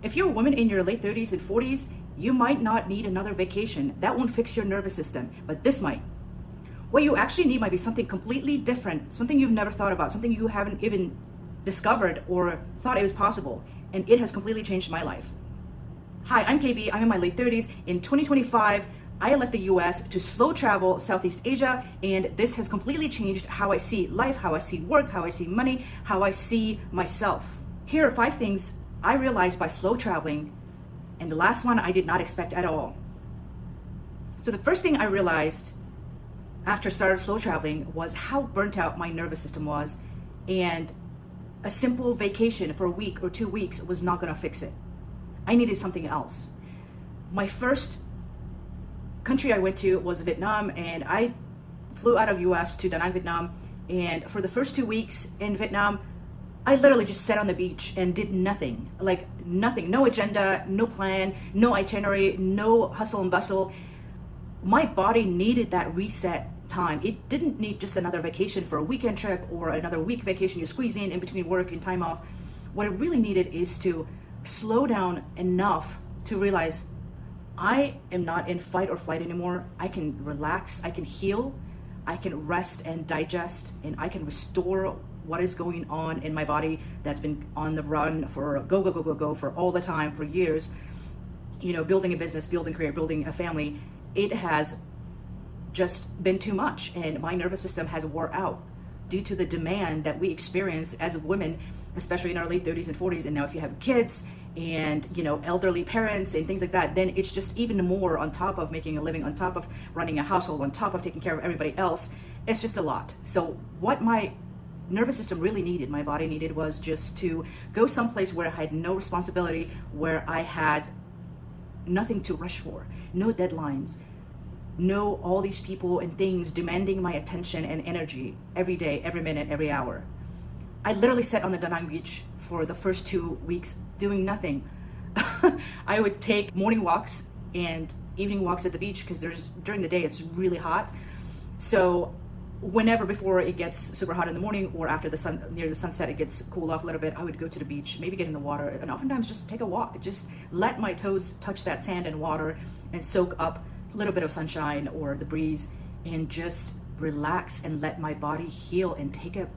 If you're a woman in your late 30s and 40s, you might not need another vacation. That won't fix your nervous system, but this might. What you actually need might be something completely different, something you've never thought about, something you haven't even discovered or thought it was possible, and it has completely changed my life. Hi, I'm KB. I'm in my late 30s. In 2025, I left the US to slow travel Southeast Asia, and this has completely changed how I see life, how I see work, how I see money, how I see myself. Here are 5 things I realized by slow traveling, and the last one I did not expect at all. So the first thing I realized after started slow traveling was how burnt out my nervous system was, and a simple vacation for a week or 2 weeks was not gonna fix it. I needed something else. My first country I went to was Vietnam, and I flew out of US to Da Nang, Vietnam, and for the first 2 weeks in Vietnam, I literally just sat on the beach and did nothing, like nothing, no agenda, no plan, no itinerary, no hustle and bustle. My body needed that reset time. It didn't need just another vacation for a weekend trip or another week vacation you squeeze in between work and time off. What it really needed is to slow down enough to realize I am not in fight or flight anymore. I can relax, I can heal, I can rest and digest, and I can restore what is going on in my body that's been on the run for go for all the time, for years. You know, building a business, building a career, building a family. It has just been too much, and my nervous system has wore out due to the demand that we experience as women, especially in our late 30s and 40s. And now if you have kids and, you know, elderly parents and things like that, then it's just even more on top of making a living, on top of running a household, on top of taking care of everybody else. It's just a lot. So what my nervous system really needed, my body needed, was just to go someplace where I had no responsibility, where I had nothing to rush for, no deadlines, no all these people and things demanding my attention and energy every day, every minute, every hour. I literally sat on the Da Nang beach for the first 2 weeks doing nothing. I would take morning walks and evening walks at the beach because during the day it's really hot. So whenever before it gets super hot in the morning or after near the sunset it gets cooled off a little bit, I would go to the beach, maybe get in the water, and oftentimes just take a walk, just let my toes touch that sand and water and soak up a little bit of sunshine or the breeze, and just relax and let my body heal and take a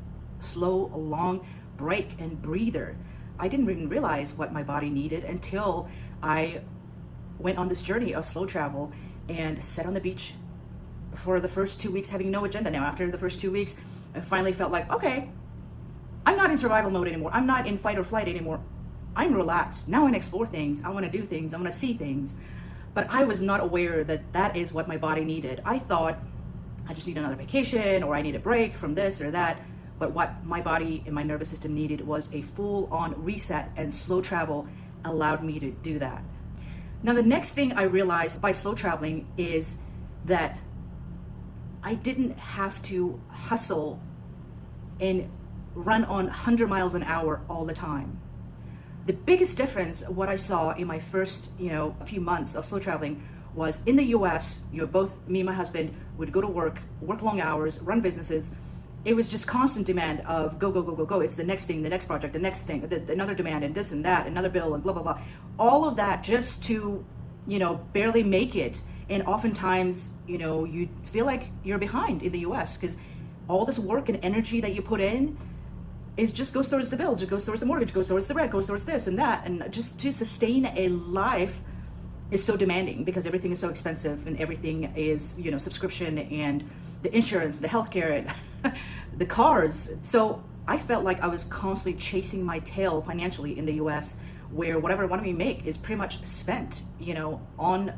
slow, long break and breather. I didn't even realize what my body needed until I went on this journey of slow travel and sat on the beach for the first 2 weeks having no agenda. Now after the first 2 weeks, I finally felt like, okay, I'm not in survival mode anymore. I'm not in fight or flight anymore. I'm relaxed. Now I want to explore things. I want to do things. I want to see things. But I was not aware that that is what my body needed. I thought I just need another vacation, or I need a break from this or that. But what my body and my nervous system needed was a full-on reset, and slow travel allowed me to do that. Now, the next thing I realized by slow traveling is that I didn't have to hustle and run on 100 miles an hour all the time. The biggest difference, what I saw in my first, a few months of slow traveling, was in the US, both me and my husband would go to work long hours, run businesses. It was just constant demand of go. It's the next thing, the next project, the next thing, another demand, and this and that, another bill, and blah, blah, blah. All of that just to, barely make it. And oftentimes, you feel like you're behind in the US because all this work and energy that you put in just goes towards the bill, just goes towards the mortgage, goes towards the rent, goes towards this and that. And just to sustain a life is so demanding because everything is so expensive, and everything is, subscription, and the insurance, the healthcare, and the cars. So I felt like I was constantly chasing my tail financially in the US, where whatever I wanted to make is pretty much spent, on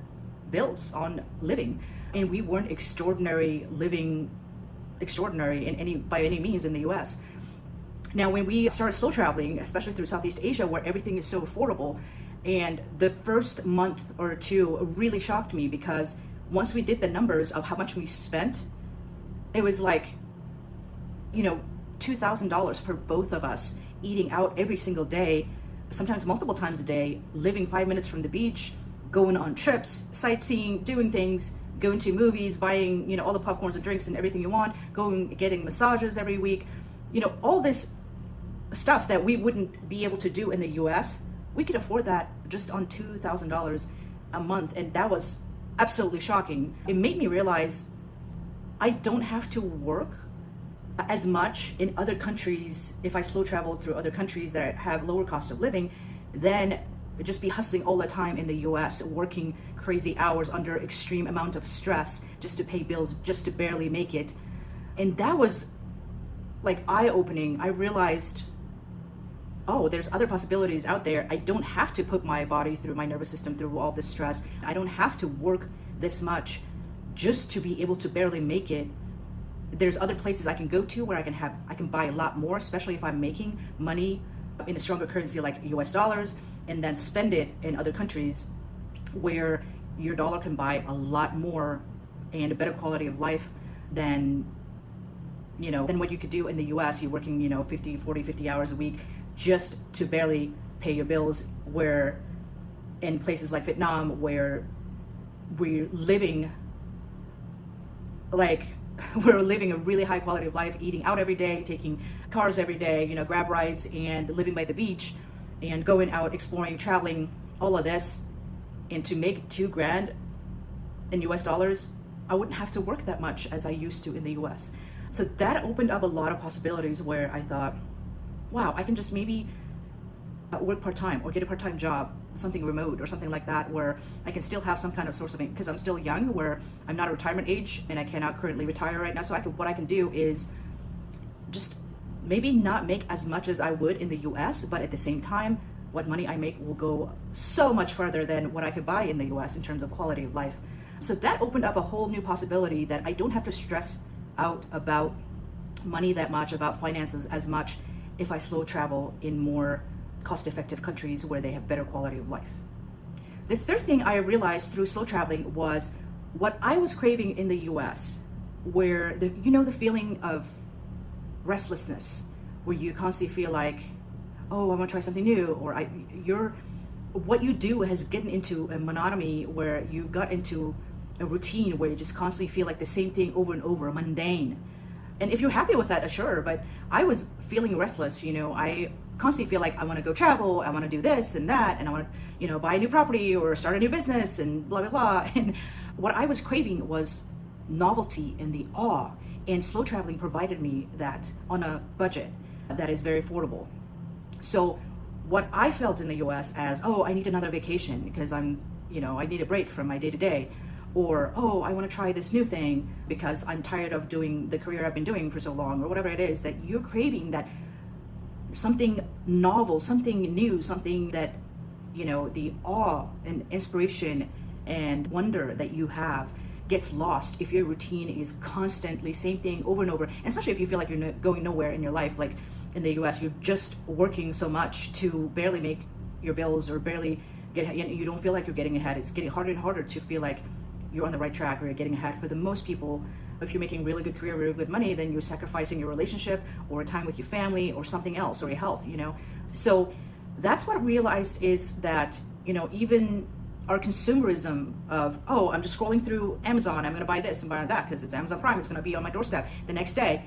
bills, on living. And we weren't living extraordinary by any means in the US. Now, when we started slow traveling, especially through Southeast Asia, where everything is so affordable, and the first month or two really shocked me because once we did the numbers of how much we spent, it was like, $2,000 for both of us, eating out every single day, sometimes multiple times a day, living 5 minutes from the beach, going on trips, sightseeing, doing things, going to movies, buying, all the popcorns and drinks and everything you want, getting massages every week, all this stuff that we wouldn't be able to do in the US. we could afford that just on $2,000 a month. And that was absolutely shocking. It made me realize I don't have to work as much in other countries if I slow travel through other countries that have lower cost of living than just be hustling all the time in the US, working crazy hours under extreme amount of stress just to pay bills, just to barely make it. And that was like eye-opening. I realized, oh, there's other possibilities out there. I don't have to put my body through, my nervous system through all this stress. I don't have to work this much just to be able to barely make it. There's other places I can go to where I can buy a lot more, especially if I'm making money in a stronger currency like US dollars, and then spend it in other countries where your dollar can buy a lot more and a better quality of life than what you could do in the US. You're working 50 hours a week just to barely pay your bills, where in places like Vietnam, where we're living a really high quality of life, eating out every day, taking cars every day, grab rides, and living by the beach and going out exploring, traveling, all of this. And to make $2,000 in US dollars, I wouldn't have to work that much as I used to in the US. So that opened up a lot of possibilities where I thought, wow, I can just maybe work part-time or get a part-time job, something remote or something like that, where I can still have some kind of source of income, because I'm still young, where I'm not a retirement age and I cannot currently retire right now. So what I can do is just maybe not make as much as I would in the US, but at the same time, what money I make will go so much further than what I could buy in the US in terms of quality of life. So that opened up a whole new possibility that I don't have to stress out about money that much, about finances as much, if I slow travel in more cost-effective countries where they have better quality of life. The third thing I realized through slow traveling was what I was craving in the US, where the feeling of restlessness, where you constantly feel like, oh, I want to try something new, or what you do has gotten into a monotony, where you got into a routine where you just constantly feel like the same thing over and over, mundane. And if you're happy with that, sure, but I was feeling restless. I constantly feel like I want to go travel, I want to do this and that, and I want to, buy a new property or start a new business and blah, blah, blah. And what I was craving was novelty and the awe. And slow traveling provided me that on a budget that is very affordable. So what I felt in the US as, oh, I need another vacation because I need a break from my day-to-day. Or, oh, I want to try this new thing because I'm tired of doing the career I've been doing for so long, or whatever it is, that you're craving, that something novel, something new, something that, the awe and inspiration and wonder that you have gets lost if your routine is constantly same thing over and over. And especially if you feel like you're going nowhere in your life, like in the US, you're just working so much to barely make your bills or barely get, you don't feel like you're getting ahead. It's getting harder and harder to feel like you're on the right track or you're getting ahead. For the most people, if you're making really good career, really good money, then you're sacrificing your relationship or time with your family or something else, or your health, So that's what I realized, is that, even our consumerism of, oh, I'm just scrolling through Amazon, I'm gonna buy this and buy that because it's Amazon Prime, it's gonna be on my doorstep the next day.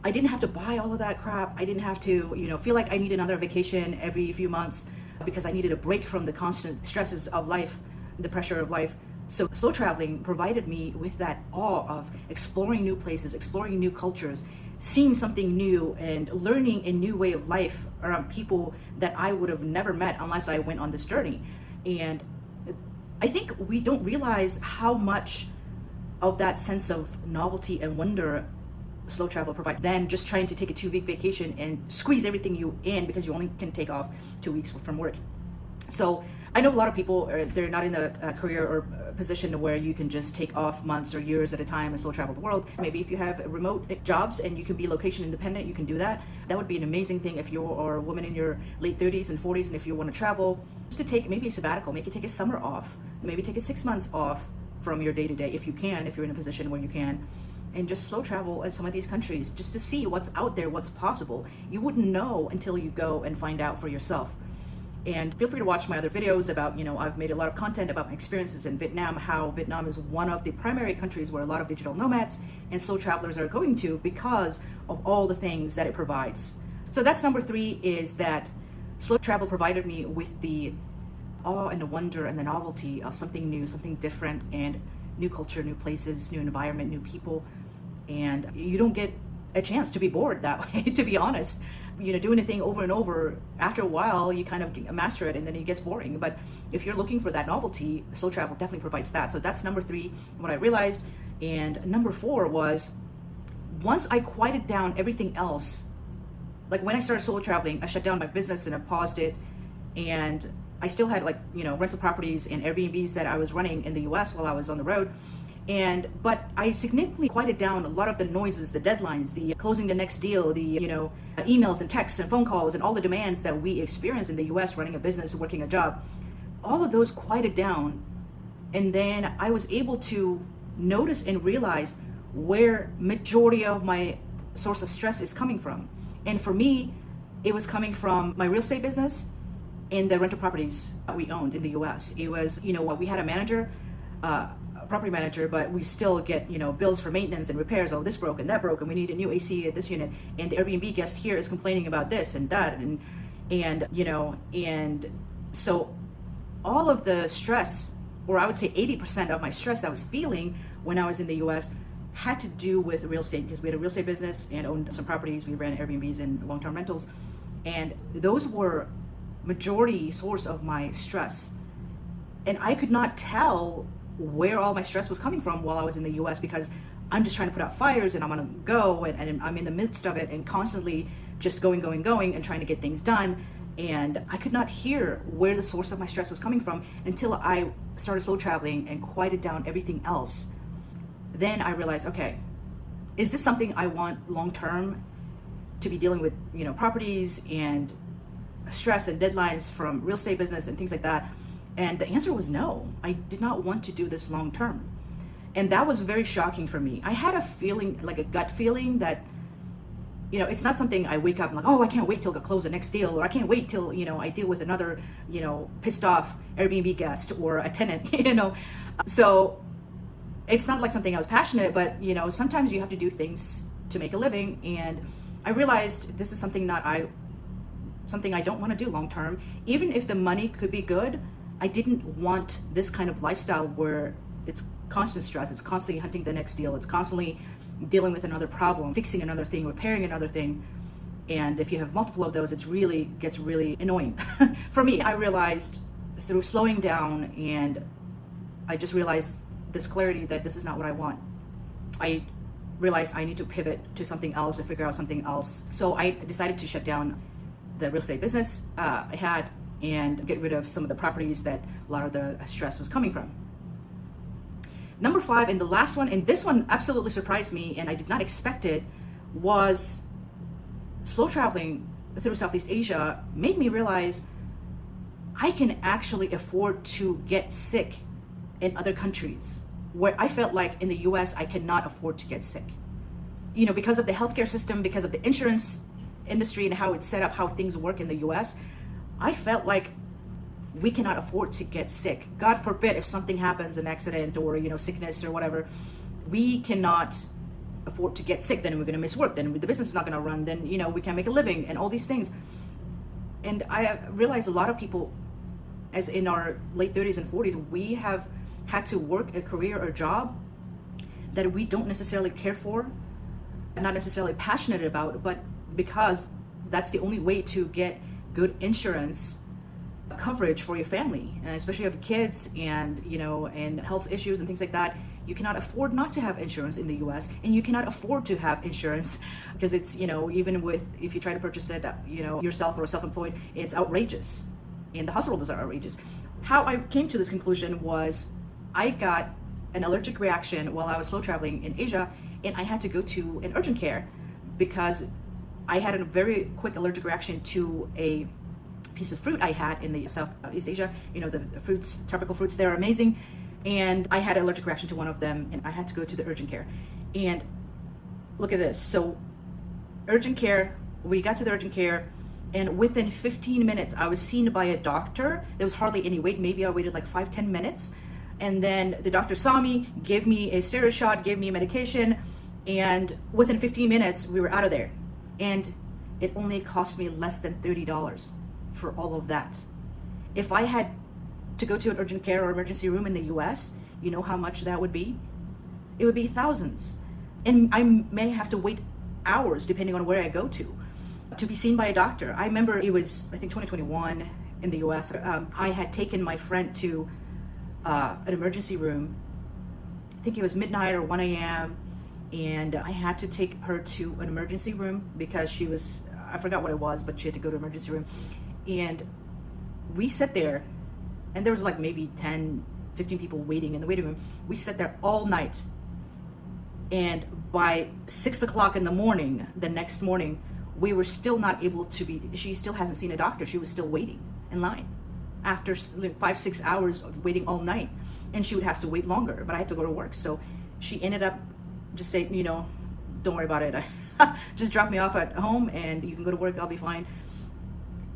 I didn't have to buy all of that crap. I didn't have to, feel like I need another vacation every few months because I needed a break from the constant stresses of life, the pressure of life. So slow traveling provided me with that awe of exploring new places, exploring new cultures, seeing something new, and learning a new way of life around people that I would have never met unless I went on this journey. And I think we don't realize how much of that sense of novelty and wonder slow travel provides than just trying to take a 2-week vacation and squeeze everything you in because you only can take off 2 weeks from work. So I know a lot of people, they're not in a career or position where you can just take off months or years at a time and slow travel the world. Maybe if you have remote jobs and you can be location independent, you can do that. That would be an amazing thing if you are a woman in your late 30s and 40s, and if you want to travel, just to take maybe a sabbatical, maybe take a summer off, maybe take a 6 months off from your day-to-day if you can, if you're in a position where you can, and just slow travel in some of these countries just to see what's out there, what's possible. You wouldn't know until you go and find out for yourself. And feel free to watch my other videos about, I've made a lot of content about my experiences in Vietnam, how Vietnam is one of the primary countries where a lot of digital nomads and slow travelers are going to because of all the things that it provides. So that's number 3, is that Slow travel provided me with the awe and the wonder and the novelty of something new, something different, and new culture, new places, new environment, new people. And you don't get a chance to be bored that way, to be honest. Doing a thing over and over, after a while, you kind of master it and then it gets boring. But if you're looking for that novelty, slow travel definitely provides that. So that's number 3, what I realized. And number 4 was, once I quieted down everything else, like when I started solo traveling, I shut down my business and I paused it. And I still had rental properties and Airbnbs that I was running in the US while I was on the road. But I significantly quieted down a lot of the noises, the deadlines, the closing the next deal, the emails and texts and phone calls and all the demands that we experience in the US running a business, working a job. All of those quieted down. And then I was able to notice and realize where majority of my source of stress is coming from. And for me, it was coming from my real estate business and the rental properties that we owned in the US. It was, we had a manager, a property manager, but we still get, bills for maintenance and repairs. Oh, this broke and that broke, and we need a new AC at this unit. And the Airbnb guest here is complaining about this and that. And so all of the stress, or I would say 80% of my stress that I was feeling when I was in the US had to do with real estate, because we had a real estate business and owned some properties. We ran Airbnbs and long-term rentals. And those were majority source of my stress. And I could not tell where all my stress was coming from while I was in the US, because I'm just trying to put out fires and I'm gonna go and I'm in the midst of it and constantly just going and trying to get things done. And I could not hear where the source of my stress was coming from until I started slow traveling and quieted down everything else. Then I realized, okay, is this something I want long-term, to be dealing with, properties and stress and deadlines from real estate business and things like that? And the answer was no. I did not want to do this long-term. And that was very shocking for me. I had a feeling, like a gut feeling that, it's not something I wake up and like, oh, I can't wait till I close the next deal, or I can't wait till, I deal with another, pissed off Airbnb guest or a tenant, So it's not like something I was passionate, but, sometimes you have to do things to make a living. And I realized this is something I don't want to do long term. Even if the money could be good, I didn't want this kind of lifestyle where it's constant stress, it's constantly hunting the next deal, it's constantly dealing with another problem, fixing another thing, repairing another thing. And if you have multiple of those, gets really annoying. For me, I realized through slowing down, and I just realized this clarity that this is not what I want. I realized I need to pivot to something else, to figure out something else. So I decided to shut down the real estate business I had and get rid of some of the properties that a lot of the stress was coming from. Number 5, and the last one, and this one absolutely surprised me and I did not expect it, was slow traveling through Southeast Asia made me realize I can actually afford to get sick in other countries, where I felt like in the US I cannot afford to get sick. Because of the healthcare system, because of the insurance industry and how it's set up, how things work in the US, I felt like we cannot afford to get sick. God forbid if something happens, an accident or sickness or whatever, we cannot afford to get sick. Then we're going to miss work. Then the business is not going to run. Then we can't make a living and all these things. And I realized a lot of people, as in our late 30s and 40s, we have had to work a career or job that we don't necessarily care for, not necessarily passionate about, but because that's the only way to get good insurance coverage for your family, and especially if you have kids and and health issues and things like that. You cannot afford not to have insurance in the US, and you cannot afford to have insurance because it's even with, if you try to purchase it yourself or self-employed, it's outrageous, and the hospital bills are outrageous. How I came to this conclusion was I got an allergic reaction while I was slow traveling in Asia, and I had to go to an urgent care because I had a very quick allergic reaction to a piece of fruit I had in the Southeast Asia. The fruits, tropical fruits, they're amazing. And I had an allergic reaction to one of them, and I had to go to the urgent care. And look at this. So urgent care, we got to the urgent care, and within 15 minutes, I was seen by a doctor. There was hardly any wait. Maybe I waited like 5-10 minutes. And then the doctor saw me, gave me a steroid shot, gave me medication, and within 15 minutes, we were out of there. And it only cost me less than $30 for all of that. If I had to go to an urgent care or emergency room in the US, you know how much that would be? It would be thousands. And I may have to wait hours, depending on where I go to be seen by a doctor. I remember it was, I think, 2021 in the US. I had taken my friend to an emergency room. I think it was midnight or 1 a.m. And I had to take her to an emergency room because she was, I forgot what it was, but she had to go to an emergency room. And we sat there, and there was like maybe 10, 15 people waiting in the waiting room. We sat there all night. And by 6 o'clock in the morning, the next morning, we were still not able to be, she still hasn't seen a doctor. She was still waiting in line after 5-6 hours of waiting all night. And she would have to wait longer, but I had to go to work. So she ended up just saying, don't worry about it. Just drop me off at home and you can go to work, I'll be fine.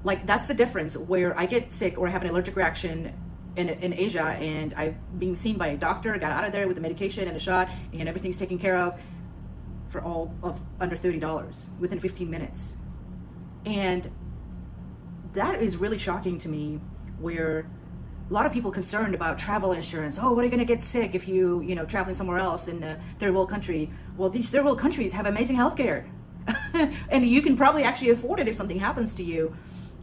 Like, that's the difference where I get sick or I have an allergic reaction in Asia, and I've been seen by a doctor, got out of there with the medication and a shot, and everything's taken care of for all of under $30 within 15 minutes. And that is really shocking to me, where a lot of people concerned about travel insurance. Oh, what are you going to get sick if you traveling somewhere else in a third world country? Well, these third world countries have amazing healthcare. And you can probably actually afford it if something happens to you.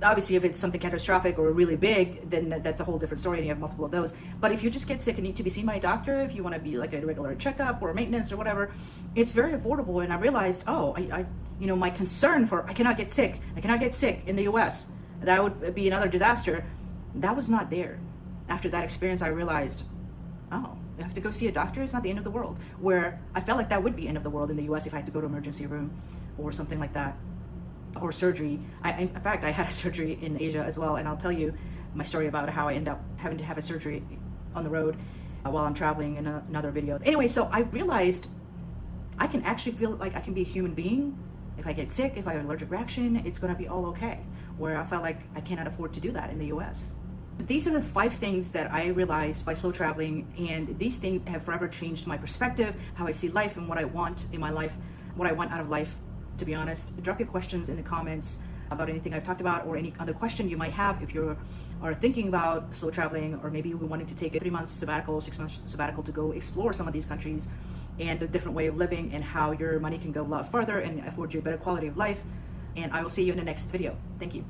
Obviously, if it's something catastrophic or really big, then that's a whole different story, and you have multiple of those. But if you just get sick and need to be seen by a doctor, if you want to be like a regular checkup or maintenance or whatever, it's very affordable. And I realized, my concern for I cannot get sick in the US, that would be another disaster. That was not there. After that experience, I realized, you have to go see a doctor, it's not the end of the world. Where I felt like that would be end of the world in the US if I had to go to an emergency room or something like that. Or surgery. In fact, I had a surgery in Asia as well, and I'll tell you my story about how I end up having to have a surgery on the road while I'm traveling in another video. Anyway, so I realized I can actually feel like I can be a human being. If I get sick, if I have an allergic reaction, it's going to be all okay. Where I felt like I cannot afford to do that in the US. These are the 5 things that I realized by slow traveling, and these things have forever changed my perspective, how I see life, and what I want in my life, what I want out of life. To be honest, drop your questions in the comments about anything I've talked about, or any other question you might have if you are thinking about slow traveling, or maybe you're wanting to take a 3 months sabbatical, 6 months sabbatical to go explore some of these countries and a different way of living, and how your money can go a lot further and afford you a better quality of life. And I will see you in the next video. Thank you.